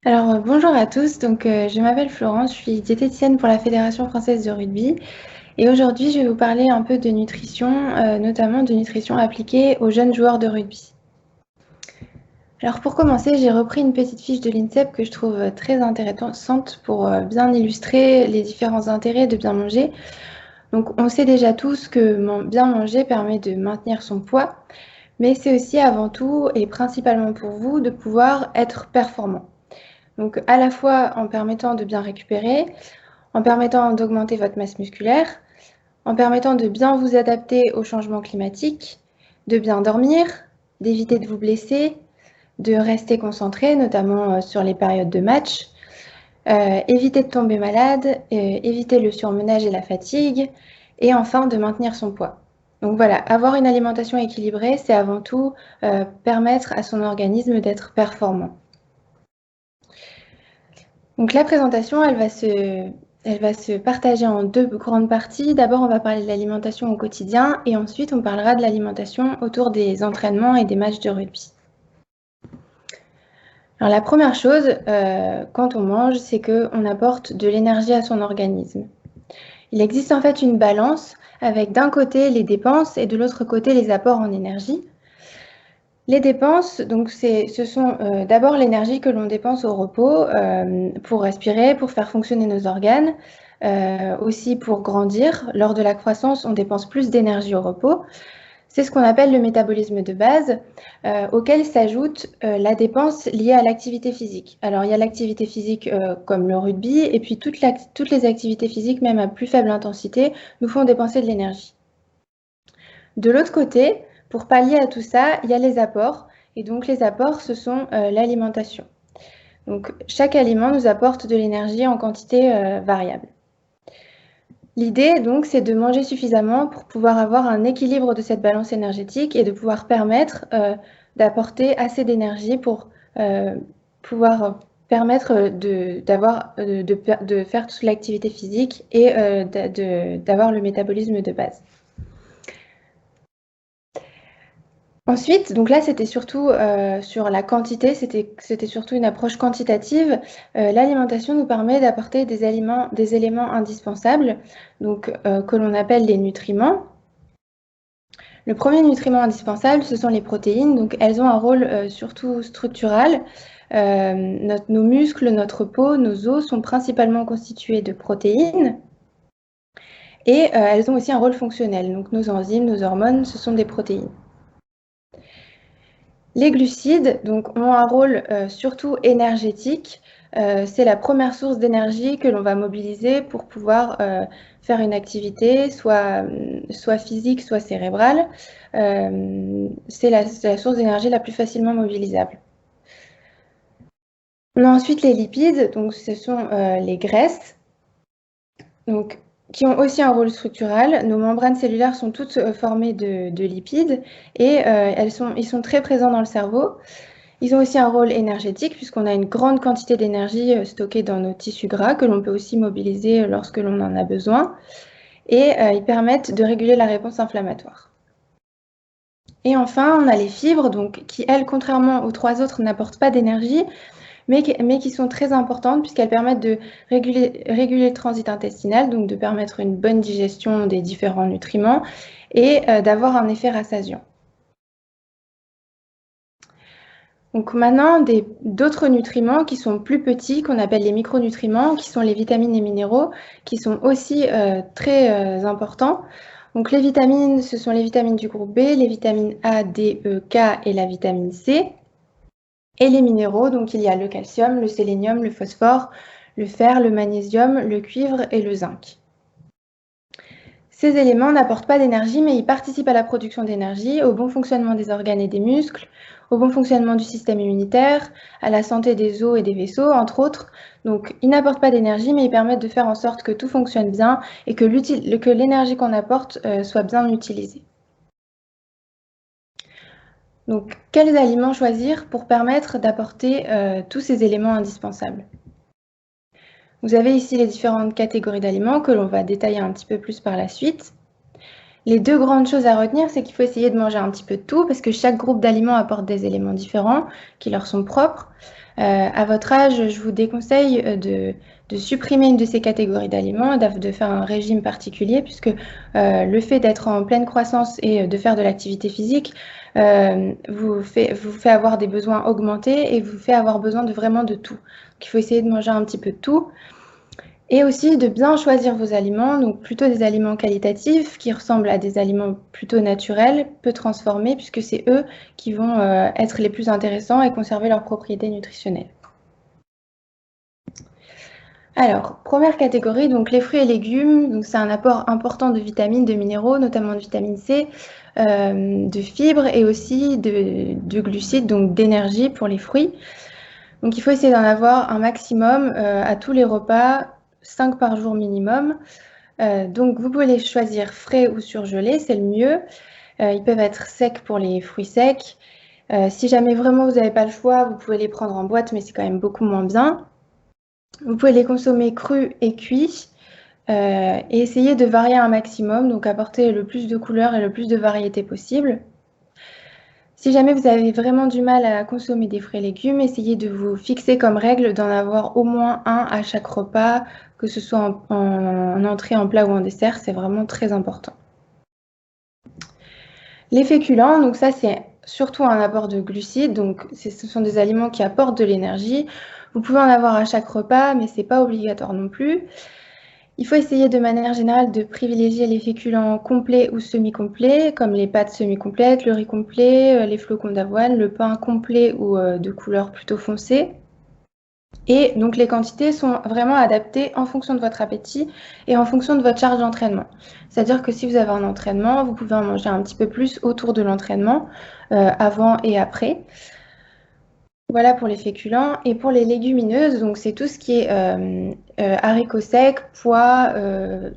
Bonjour à tous, je m'appelle Florence, je suis diététicienne pour la Fédération française de rugby et aujourd'hui je vais vous parler un peu de nutrition, notamment de nutrition appliquée aux jeunes joueurs de rugby. Alors pour commencer, j'ai repris une petite fiche de l'INSEP que je trouve très intéressante pour bien illustrer les différents intérêts de bien manger. Donc on sait déjà tous que bien manger permet de maintenir son poids, mais c'est aussi avant tout et principalement pour vous de pouvoir être performant. Donc à la fois en permettant de bien récupérer, en permettant d'augmenter votre masse musculaire, en permettant de bien vous adapter aux changements climatiques, de bien dormir, d'éviter de vous blesser, de rester concentré, notamment sur les périodes de match, éviter de tomber malade, éviter le surmenage et la fatigue, et enfin de maintenir son poids. Donc voilà, avoir une alimentation équilibrée, c'est avant tout permettre à son organisme d'être performant. Donc la présentation, elle va se partager en deux grandes parties. D'abord, on va parler de l'alimentation au quotidien et ensuite, on parlera de l'alimentation autour des entraînements et des matchs de rugby. Alors la première chose, quand on mange, c'est qu'on apporte de l'énergie à son organisme. Il existe en fait une balance avec d'un côté les dépenses et de l'autre côté les apports en énergie. Les dépenses, donc ce sont d'abord l'énergie que l'on dépense au repos pour respirer, pour faire fonctionner nos organes, aussi pour grandir. Lors de la croissance, on dépense plus d'énergie au repos. C'est ce qu'on appelle le métabolisme de base, auquel s'ajoute la dépense liée à l'activité physique. Alors il y a l'activité physique comme le rugby, et puis toutes les activités physiques, même à plus faible intensité, nous font dépenser de l'énergie. De l'autre côté, pour pallier à tout ça, il y a les apports. Et donc les apports, ce sont l'alimentation. Donc chaque aliment nous apporte de l'énergie en quantité variable. L'idée, donc, c'est de manger suffisamment pour pouvoir avoir un équilibre de cette balance énergétique et de pouvoir permettre d'apporter assez d'énergie pour pouvoir permettre de faire toute l'activité physique et d'avoir le métabolisme de base. Ensuite, donc là, c'était surtout sur la quantité, c'était surtout une approche quantitative. L'alimentation nous permet d'apporter des éléments indispensables, donc que l'on appelle les nutriments. Le premier nutriment indispensable, ce sont les protéines. Donc, elles ont un rôle surtout structural. Nos muscles, notre peau, nos os sont principalement constitués de protéines. Et elles ont aussi un rôle fonctionnel. Donc, nos enzymes, nos hormones, ce sont des protéines. Les glucides donc, ont un rôle surtout énergétique. C'est la première source d'énergie que l'on va mobiliser pour pouvoir faire une activité, soit physique, soit cérébrale. C'est la source d'énergie la plus facilement mobilisable. On a ensuite les lipides, donc ce sont les graisses. Donc, qui ont aussi un rôle structural. Nos membranes cellulaires sont toutes formées de lipides et ils sont très présents dans le cerveau. Ils ont aussi un rôle énergétique puisqu'on a une grande quantité d'énergie stockée dans nos tissus gras que l'on peut aussi mobiliser lorsque l'on en a besoin. Et ils permettent de réguler la réponse inflammatoire. Et enfin, on a les fibres, donc, qui, elles, contrairement aux trois autres, n'apportent pas d'énergie, mais qui sont très importantes puisqu'elles permettent de réguler le transit intestinal, donc de permettre une bonne digestion des différents nutriments et d'avoir un effet rassasiant. Donc maintenant, d'autres nutriments qui sont plus petits, qu'on appelle les micronutriments, qui sont les vitamines et minéraux, qui sont aussi très importants. Donc les vitamines, ce sont les vitamines du groupe B, les vitamines A, D, E, K et la vitamine C. Et les minéraux, donc il y a le calcium, le sélénium, le phosphore, le fer, le magnésium, le cuivre et le zinc. Ces éléments n'apportent pas d'énergie, mais ils participent à la production d'énergie, au bon fonctionnement des organes et des muscles, au bon fonctionnement du système immunitaire, à la santé des os et des vaisseaux, entre autres. Donc, ils n'apportent pas d'énergie, mais ils permettent de faire en sorte que tout fonctionne bien et que l'énergie qu'on apporte soit bien utilisée. Donc, quels aliments choisir pour permettre d'apporter tous ces éléments indispensables? Vous avez ici les différentes catégories d'aliments que l'on va détailler un petit peu plus par la suite. Les deux grandes choses à retenir, c'est qu'il faut essayer de manger un petit peu de tout parce que chaque groupe d'aliments apporte des éléments différents qui leur sont propres. À votre âge, je vous déconseille de supprimer une de ces catégories d'aliments, de faire un régime particulier puisque le fait d'être en pleine croissance et de faire de l'activité physique vous fait avoir des besoins augmentés et vous fait avoir besoin de vraiment de tout. Donc, il faut essayer de manger un petit peu de tout. Et aussi de bien choisir vos aliments, donc plutôt des aliments qualitatifs qui ressemblent à des aliments plutôt naturels, peu transformés, puisque c'est eux qui vont être les plus intéressants et conserver leurs propriétés nutritionnelles. Alors, première catégorie, donc les fruits et légumes, donc c'est un apport important de vitamines, de minéraux, notamment de vitamine C, de fibres et aussi de glucides, donc d'énergie pour les fruits. Donc il faut essayer d'en avoir un maximum à tous les repas, 5 par jour minimum. Donc vous pouvez les choisir frais ou surgelés, c'est le mieux. Ils peuvent être secs pour les fruits secs. Si jamais vraiment vous n'avez pas le choix, vous pouvez les prendre en boîte, mais c'est quand même beaucoup moins bien. Vous pouvez les consommer crus et cuits et essayer de varier un maximum, donc apporter le plus de couleurs et le plus de variétés possible. Si jamais vous avez vraiment du mal à consommer des fruits et légumes, essayez de vous fixer comme règle d'en avoir au moins un à chaque repas, que ce soit en entrée, en plat ou en dessert, c'est vraiment très important. Les féculents, donc ça c'est surtout un apport de glucides, donc ce sont des aliments qui apportent de l'énergie. Vous pouvez en avoir à chaque repas, mais ce n'est pas obligatoire non plus. Il faut essayer de manière générale de privilégier les féculents complets ou semi-complets, comme les pâtes semi-complètes, le riz complet, les flocons d'avoine, le pain complet ou de couleur plutôt foncée. Et donc les quantités sont vraiment adaptées en fonction de votre appétit et en fonction de votre charge d'entraînement. C'est-à-dire que si vous avez un entraînement, vous pouvez en manger un petit peu plus autour de l'entraînement, avant et après. Voilà pour les féculents. Et pour les légumineuses, donc c'est tout ce qui est haricots secs, pois,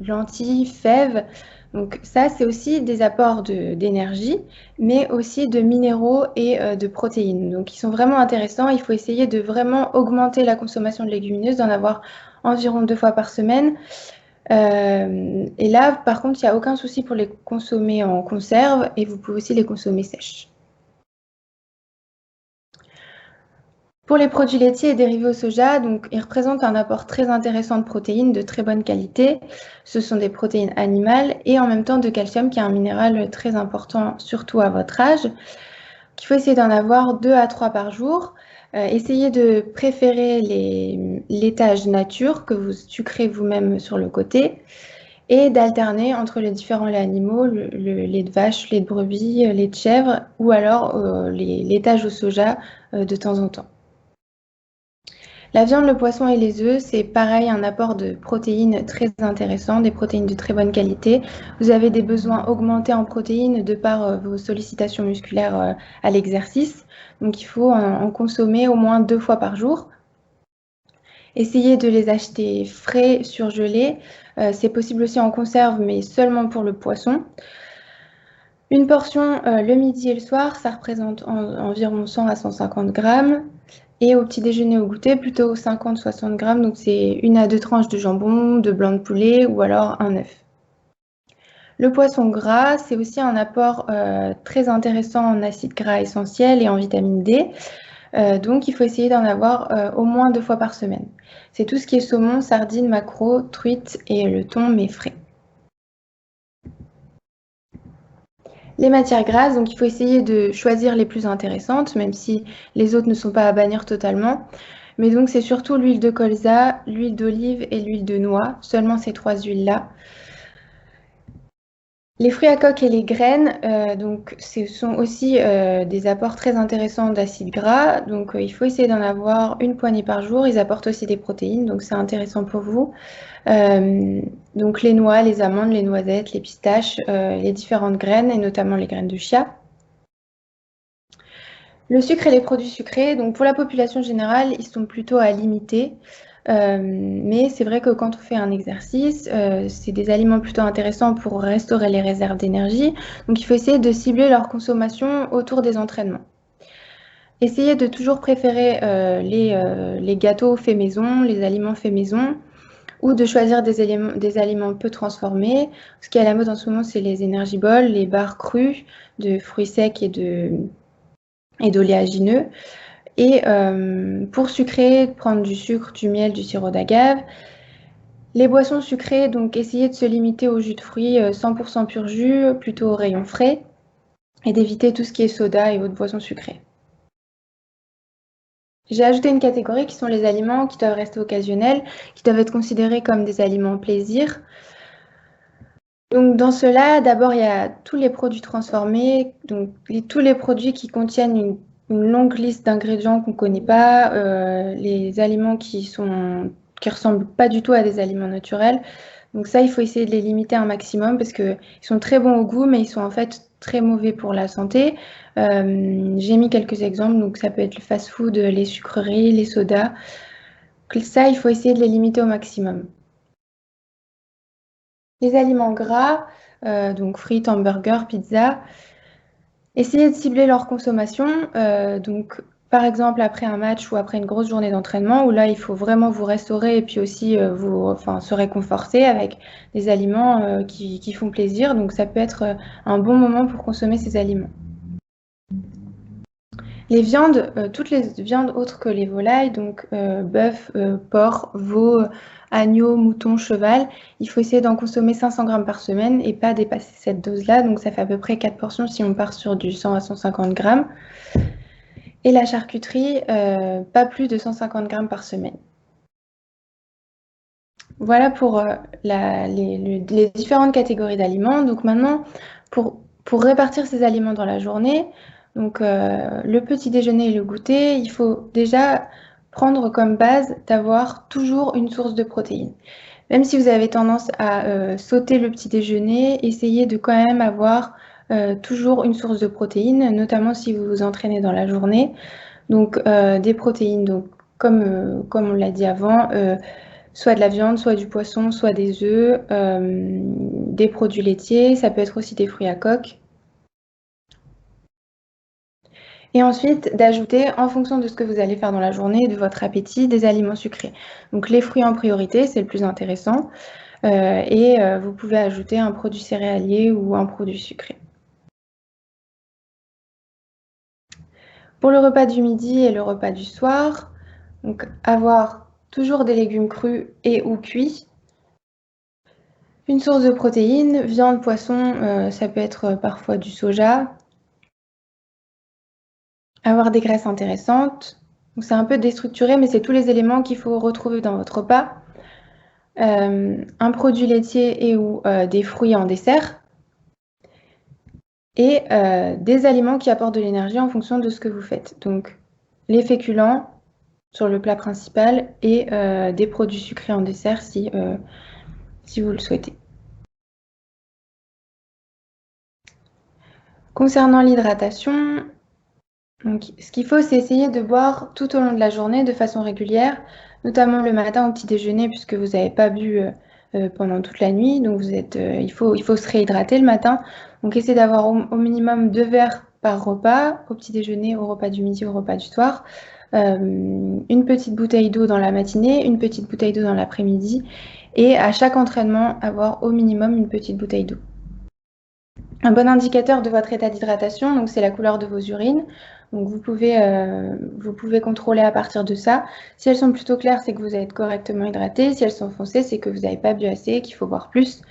lentilles, fèves. Donc ça, c'est aussi des apports d'énergie, mais aussi de minéraux et de protéines. Donc ils sont vraiment intéressants. Il faut essayer de vraiment augmenter la consommation de légumineuses, d'en avoir environ 2 fois par semaine. Et là, par contre, il n'y a aucun souci pour les consommer en conserve et vous pouvez aussi les consommer sèches. Pour les produits laitiers et dérivés au soja, donc, ils représentent un apport très intéressant de protéines de très bonne qualité. Ce sont des protéines animales et en même temps de calcium, qui est un minéral très important, surtout à votre âge. Il faut essayer d'en avoir 2 à 3 par jour. Essayez de préférer les laitages nature que vous sucrez vous-même sur le côté et d'alterner entre les différents laits animaux, le lait de vache, lait de brebis, lait de chèvre ou alors les laitages au soja de temps en temps. La viande, le poisson et les œufs, c'est pareil, un apport de protéines très intéressant, des protéines de très bonne qualité. Vous avez des besoins augmentés en protéines de par vos sollicitations musculaires à l'exercice. Donc il faut en consommer au moins 2 fois par jour. Essayez de les acheter frais, surgelés. C'est possible aussi en conserve, mais seulement pour le poisson. Une portion le midi et le soir, ça représente environ 100 à 150 grammes. Et au petit déjeuner au goûter, plutôt 50-60 grammes. Donc c'est 1 à 2 tranches de jambon, de blanc de poulet ou alors un œuf. Le poisson gras, c'est aussi un apport très intéressant en acides gras essentiels et en vitamine D. Donc il faut essayer d'en avoir au moins 2 fois par semaine. C'est tout ce qui est saumon, sardines, maquereau, truite et le thon, mais frais. Les matières grasses, donc il faut essayer de choisir les plus intéressantes, même si les autres ne sont pas à bannir totalement. Mais donc c'est surtout l'huile de colza, l'huile d'olive et l'huile de noix, seulement ces 3 huiles-là. Les fruits à coque et les graines, donc ce sont aussi des apports très intéressants d'acides gras. Donc il faut essayer d'en avoir une poignée par jour. Ils apportent aussi des protéines, donc c'est intéressant pour vous. Donc les noix, les amandes, les noisettes, les pistaches, les différentes graines et notamment les graines de chia. Le sucre et les produits sucrés, donc pour la population générale, ils sont plutôt à limiter. Mais c'est vrai que quand on fait un exercice, c'est des aliments plutôt intéressants pour restaurer les réserves d'énergie. Donc il faut essayer de cibler leur consommation autour des entraînements. Essayez de toujours préférer les gâteaux faits maison, les aliments faits maison, ou de choisir des aliments peu transformés. Ce qui est à la mode en ce moment, c'est les energy balls, les barres crues de fruits secs et d'oléagineux. Et pour sucrer, prendre du sucre, du miel, du sirop d'agave. Les boissons sucrées, donc essayez de se limiter au jus de fruits 100% pur jus, plutôt au rayon frais, et d'éviter tout ce qui est soda et autres boissons sucrées. J'ai ajouté une catégorie qui sont les aliments qui doivent rester occasionnels, qui doivent être considérés comme des aliments plaisir. Donc dans cela, d'abord, il y a tous les produits transformés, donc tous les produits qui contiennent une longue liste d'ingrédients qu'on ne connaît pas, les aliments qui ressemblent pas du tout à des aliments naturels. Donc ça, il faut essayer de les limiter un maximum parce qu'ils sont très bons au goût, mais ils sont en fait très mauvais pour la santé. J'ai mis quelques exemples, donc ça peut être le fast-food, les sucreries, les sodas. Donc ça, il faut essayer de les limiter au maximum. Les aliments gras, donc frites, hamburgers, pizza, essayez de cibler leur consommation. Donc, par exemple, après un match ou après une grosse journée d'entraînement, où là, il faut vraiment vous restaurer et puis aussi se réconforter avec des aliments qui font plaisir. Donc, ça peut être un bon moment pour consommer ces aliments. Les viandes, toutes les viandes autres que les volailles, donc bœuf, porc, veau, agneau, mouton, cheval, il faut essayer d'en consommer 500 grammes par semaine et pas dépasser cette dose-là. Donc ça fait à peu près 4 portions si on part sur du 100 à 150 grammes. Et la charcuterie, pas plus de 150 grammes par semaine. Voilà pour les différentes catégories d'aliments. Donc maintenant, pour répartir ces aliments dans la journée, donc le petit déjeuner et le goûter, il faut déjà prendre comme base d'avoir toujours une source de protéines. Même si vous avez tendance à sauter le petit déjeuner, essayez de quand même avoir toujours une source de protéines, notamment si vous vous entraînez dans la journée. Donc des protéines, donc, comme on l'a dit avant, soit de la viande, soit du poisson, soit des œufs, des produits laitiers, ça peut être aussi des fruits à coque. Et ensuite, d'ajouter, en fonction de ce que vous allez faire dans la journée, de votre appétit, des aliments sucrés. Donc les fruits en priorité, c'est le plus intéressant. Et vous pouvez ajouter un produit céréalier ou un produit sucré. Pour le repas du midi et le repas du soir, donc avoir toujours des légumes crus et ou cuits. Une source de protéines, viande, poisson, ça peut être parfois du soja. Avoir des graisses intéressantes. C'est un peu déstructuré, mais c'est tous les éléments qu'il faut retrouver dans votre repas. Un produit laitier et ou des fruits en dessert. Et des aliments qui apportent de l'énergie en fonction de ce que vous faites. Donc les féculents sur le plat principal et des produits sucrés en dessert si vous le souhaitez. Concernant l'hydratation, donc, ce qu'il faut, c'est essayer de boire tout au long de la journée de façon régulière, notamment le matin au petit déjeuner, puisque vous n'avez pas bu pendant toute la nuit. Donc, il faut se réhydrater le matin. Donc, essayez d'avoir au minimum 2 verres par repas, au petit déjeuner, au repas du midi, au repas du soir. Une petite bouteille d'eau dans la matinée, une petite bouteille d'eau dans l'après-midi. Et à chaque entraînement, avoir au minimum une petite bouteille d'eau. Un bon indicateur de votre état d'hydratation, donc c'est la couleur de vos urines. Donc vous pouvez contrôler à partir de ça. Si elles sont plutôt claires, c'est que vous êtes correctement hydraté. Si elles sont foncées, c'est que vous n'avez pas bu assez, qu'il faut boire plus.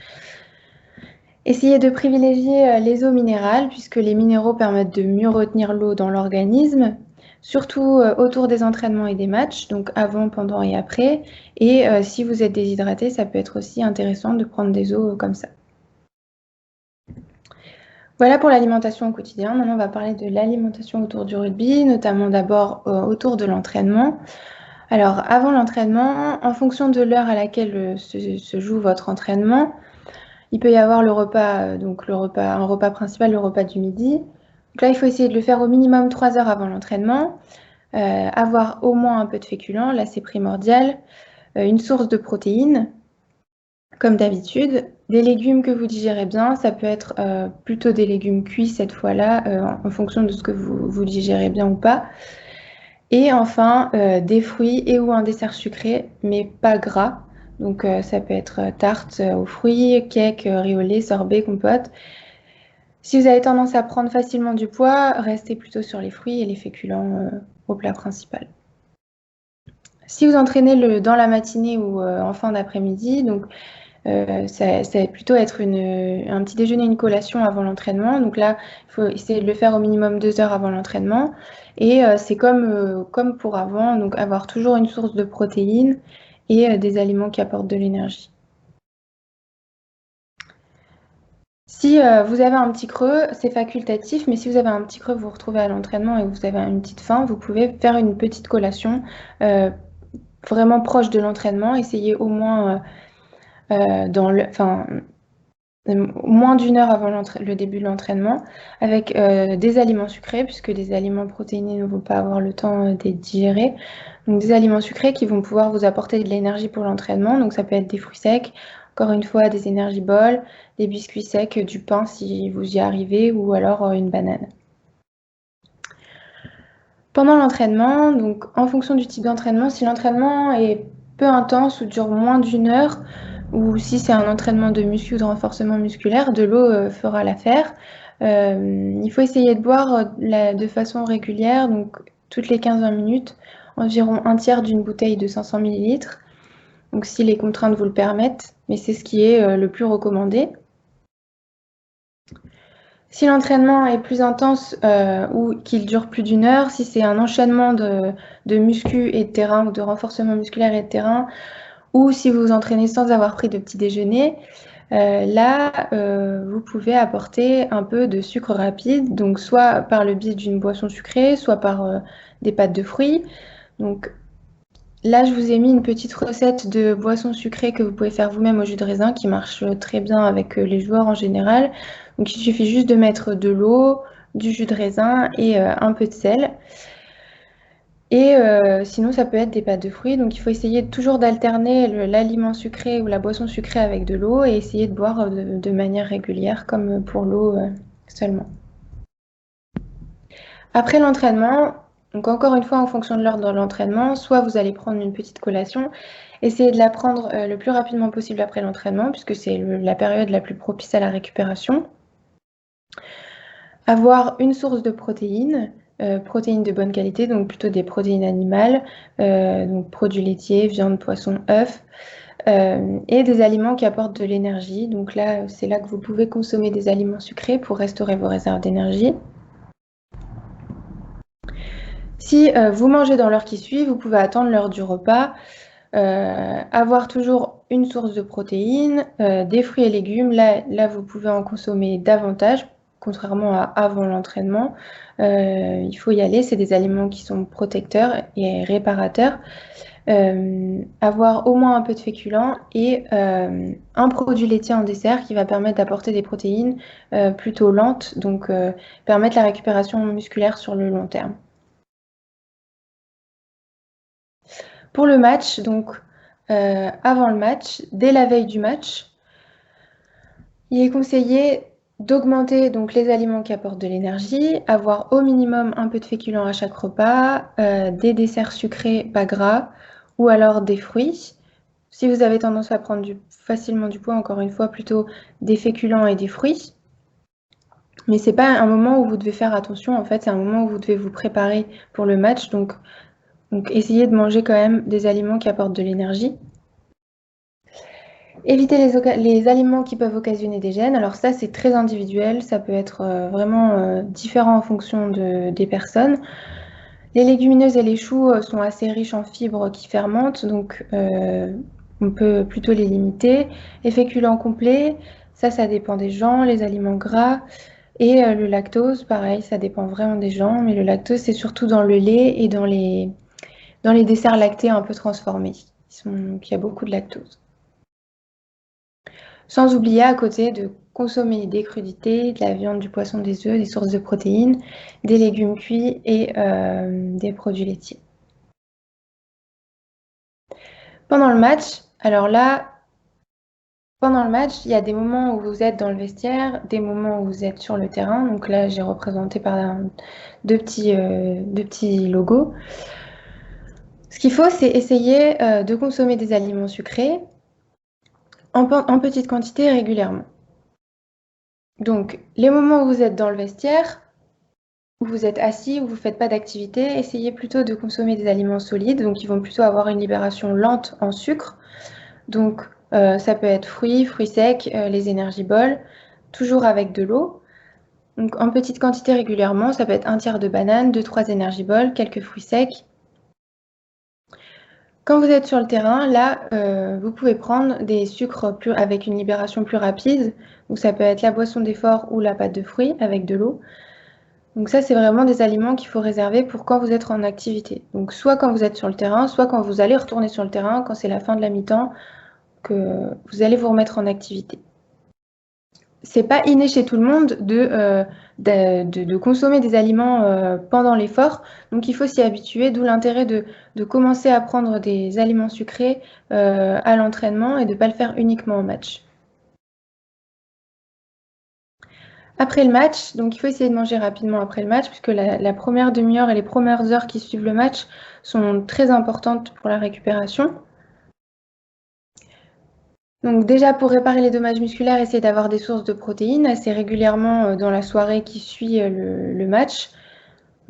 Essayez de privilégier les eaux minérales, puisque les minéraux permettent de mieux retenir l'eau dans l'organisme, surtout autour des entraînements et des matchs, donc avant, pendant et après. Et si vous êtes déshydraté, ça peut être aussi intéressant de prendre des eaux comme ça. Voilà pour l'alimentation au quotidien. Maintenant, on va parler de l'alimentation autour du rugby, notamment d'abord autour de l'entraînement. Alors, avant l'entraînement, en fonction de l'heure à laquelle se joue votre entraînement, il peut y avoir un repas principal, le repas du midi. Donc là, il faut essayer de le faire au minimum 3 heures avant l'entraînement. Avoir au moins un peu de féculents, là c'est primordial. Une source de protéines, comme d'habitude. Des légumes que vous digérez bien, ça peut être plutôt des légumes cuits cette fois-là, en fonction de ce que vous digérez bien ou pas. Et enfin, des fruits et ou un dessert sucré, mais pas gras. Donc ça peut être tarte aux fruits, cake, riz au lait, sorbet, compote. Si vous avez tendance à prendre facilement du poids, restez plutôt sur les fruits et les féculents au plat principal. Si vous entraînez dans la matinée ou en fin d'après-midi, donc ça va plutôt être un petit déjeuner, une collation avant l'entraînement. Donc là, il faut essayer de le faire au minimum 2 heures avant l'entraînement. Et c'est comme pour avant, donc avoir toujours une source de protéines et des aliments qui apportent de l'énergie. Si vous avez un petit creux, c'est facultatif, mais si vous avez un petit creux, vous vous retrouvez à l'entraînement et vous avez une petite faim, vous pouvez faire une petite collation vraiment proche de l'entraînement. Essayez au moins moins d'une heure avant le début de l'entraînement, avec des aliments sucrés, puisque des aliments protéinés ne vont pas avoir le temps d'être digérés. Donc des aliments sucrés qui vont pouvoir vous apporter de l'énergie pour l'entraînement. Donc ça peut être des fruits secs, encore une fois des Energy Balls, des biscuits secs, du pain si vous y arrivez, ou alors une banane. Pendant l'entraînement, donc en fonction du type d'entraînement, si l'entraînement est peu intense ou dure moins d'une heure, ou si c'est un entraînement de muscu ou de renforcement musculaire, de l'eau fera l'affaire. Il faut essayer de boire de façon régulière, donc toutes les 15-20 minutes, environ un tiers d'une bouteille de 500 ml. Donc si les contraintes vous le permettent, mais c'est ce qui est le plus recommandé. Si l'entraînement est plus intense ou qu'il dure plus d'une heure, si c'est un enchaînement de muscu et de terrain ou de renforcement musculaire et de terrain, ou si vous vous entraînez sans avoir pris de petit déjeuner, là, vous pouvez apporter un peu de sucre rapide, donc soit par le biais d'une boisson sucrée, soit par des pâtes de fruits. Donc là, je vous ai mis une petite recette de boisson sucrée que vous pouvez faire vous-même au jus de raisin qui marche très bien avec les joueurs en général. Donc il suffit juste de mettre de l'eau, du jus de raisin et un peu de sel. Et sinon, ça peut être des pâtes de fruits. Donc il faut essayer toujours d'alterner l'aliment sucré ou la boisson sucrée avec de l'eau et essayer de boire de manière régulière comme pour l'eau seulement. Après l'entraînement, donc encore une fois en fonction de l'heure de l'entraînement, soit vous allez prendre une petite collation, essayez de la prendre le plus rapidement possible après l'entraînement puisque c'est la période la plus propice à la récupération. Avoir une source de protéines, protéines de bonne qualité, donc plutôt des protéines animales, donc produits laitiers, viande, poisson, œufs, et des aliments qui apportent de l'énergie. Donc là, c'est là que vous pouvez consommer des aliments sucrés pour restaurer vos réserves d'énergie. Si vous mangez dans l'heure qui suit, vous pouvez attendre l'heure du repas, avoir toujours une source de protéines, des fruits et légumes. Là, vous pouvez en consommer davantage, contrairement à avant l'entraînement. Il faut y aller, c'est des aliments qui sont protecteurs et réparateurs. Avoir au moins un peu de féculents et un produit laitier en dessert qui va permettre d'apporter des protéines plutôt lentes, donc permettre la récupération musculaire sur le long terme. Pour le match, donc avant le match, dès la veille du match, il est conseillé d'augmenter donc les aliments qui apportent de l'énergie, avoir au minimum un peu de féculents à chaque repas, des desserts sucrés pas gras ou alors des fruits. Si vous avez tendance à prendre facilement du poids, encore une fois, plutôt des féculents et des fruits. Mais c'est pas un moment où vous devez faire attention, en fait, c'est un moment où vous devez vous préparer pour le match. Donc essayez de manger quand même des aliments qui apportent de l'énergie. Éviter les aliments qui peuvent occasionner des gènes. Alors ça, c'est très individuel. Ça peut être vraiment différent en fonction des personnes. Les légumineuses et les choux sont assez riches en fibres qui fermentent, donc on peut plutôt les limiter. Les féculents complets, ça dépend des gens. Les aliments gras et le lactose, pareil, ça dépend vraiment des gens. Mais le lactose, c'est surtout dans le lait et dans les desserts lactés un peu transformés. Il y a beaucoup de lactose. Sans oublier à côté de consommer des crudités, de la viande, du poisson, des œufs, des sources de protéines, des légumes cuits et des produits laitiers. Pendant le match, alors là, pendant le match, il y a des moments où vous êtes dans le vestiaire, des moments où vous êtes sur le terrain. Donc là, j'ai représenté par deux petits logos. Ce qu'il faut, c'est essayer de consommer des aliments sucrés, en petite quantité régulièrement. Donc, les moments où vous êtes dans le vestiaire, où vous êtes assis, où vous ne faites pas d'activité, essayez plutôt de consommer des aliments solides, donc ils vont plutôt avoir une libération lente en sucre. Donc, ça peut être fruits secs, les Energy Balls, toujours avec de l'eau. Donc, en petite quantité régulièrement, ça peut être un tiers de banane, 2-3 Energy Balls, quelques fruits secs. Quand vous êtes sur le terrain, là, vous pouvez prendre des sucres avec une libération plus rapide. Donc, ça peut être la boisson d'effort ou la pâte de fruits avec de l'eau. Donc ça, c'est vraiment des aliments qu'il faut réserver pour quand vous êtes en activité. Donc soit quand vous êtes sur le terrain, soit quand vous allez retourner sur le terrain, quand c'est la fin de la mi-temps, que vous allez vous remettre en activité. C'est pas inné chez tout le monde de consommer des aliments pendant l'effort, donc il faut s'y habituer, d'où l'intérêt de commencer à prendre des aliments sucrés à l'entraînement et de ne pas le faire uniquement au match. Après le match, donc il faut essayer de manger rapidement après le match, puisque la première demi-heure et les premières heures qui suivent le match sont très importantes pour la récupération. Donc déjà, pour réparer les dommages musculaires, essayez d'avoir des sources de protéines assez régulièrement dans la soirée qui suit le match.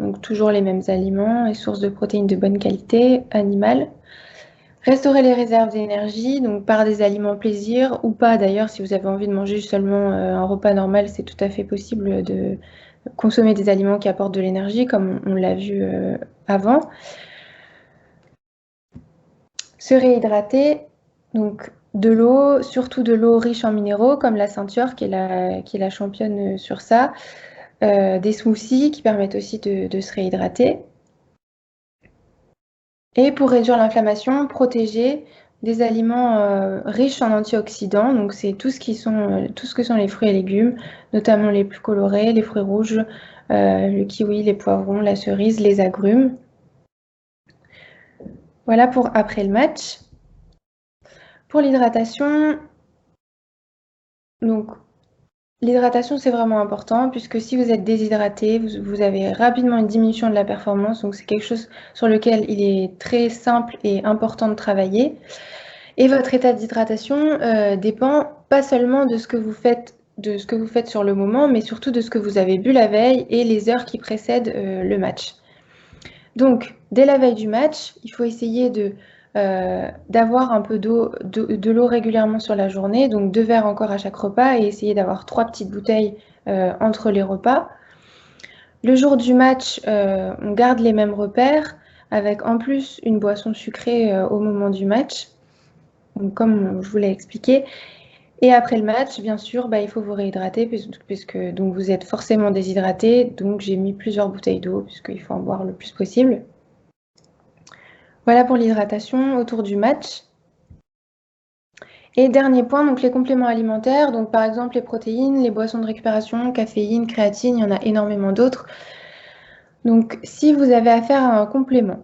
Donc toujours les mêmes aliments et sources de protéines de bonne qualité, animales. Restaurer les réserves d'énergie, donc par des aliments plaisir ou pas d'ailleurs, si vous avez envie de manger seulement un repas normal, c'est tout à fait possible de consommer des aliments qui apportent de l'énergie, comme on l'a vu avant. Se réhydrater, donc de l'eau, surtout de l'eau riche en minéraux, comme la ceinture qui est la championne sur ça. Des smoothies qui permettent aussi de se réhydrater. Et pour réduire l'inflammation, protéger des aliments riches en antioxydants. Donc c'est tout ce que sont les fruits et légumes, notamment les plus colorés, les fruits rouges, le kiwi, les poivrons, la cerise, les agrumes. Voilà pour après le match. Pour l'hydratation, donc l'hydratation c'est vraiment important puisque si vous êtes déshydraté, vous avez rapidement une diminution de la performance. Donc c'est quelque chose sur lequel il est très simple et important de travailler. Et votre état d'hydratation dépend pas seulement de ce que vous faites sur le moment, mais surtout de ce que vous avez bu la veille et les heures qui précèdent le match. Donc, dès la veille du match, il faut essayer d'avoir un peu de l'eau régulièrement sur la journée, donc 2 verres encore à chaque repas et essayer d'avoir 3 petites bouteilles entre les repas. Le jour du match, on garde les mêmes repères avec en plus une boisson sucrée au moment du match. Donc, comme je vous l'ai expliqué. Et après le match, bien sûr, il faut vous réhydrater puisque donc vous êtes forcément déshydraté. Donc j'ai mis plusieurs bouteilles d'eau puisqu'il faut en boire le plus possible. Voilà pour l'hydratation autour du match. Et dernier point, donc les compléments alimentaires. Donc par exemple les protéines, les boissons de récupération, caféine, créatine, il y en a énormément d'autres. Donc si vous avez affaire à un complément,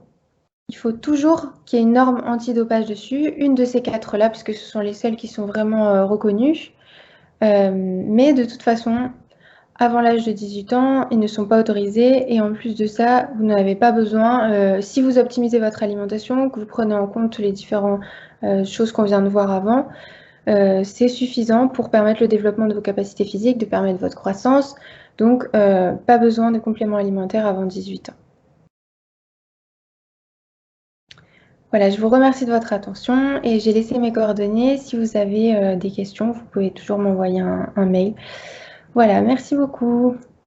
il faut toujours qu'il y ait une norme antidopage dessus, une de ces 4-là, puisque ce sont les seules qui sont vraiment reconnues. Mais de toute façon, avant l'âge de 18 ans, ils ne sont pas autorisés et en plus de ça, vous n'en avez pas besoin. Si vous optimisez votre alimentation, que vous prenez en compte les différentes choses qu'on vient de voir avant, c'est suffisant pour permettre le développement de vos capacités physiques, de permettre votre croissance. Donc, pas besoin de compléments alimentaires avant 18 ans. Voilà, je vous remercie de votre attention et j'ai laissé mes coordonnées. Si vous avez des questions, vous pouvez toujours m'envoyer un mail. Voilà, merci beaucoup.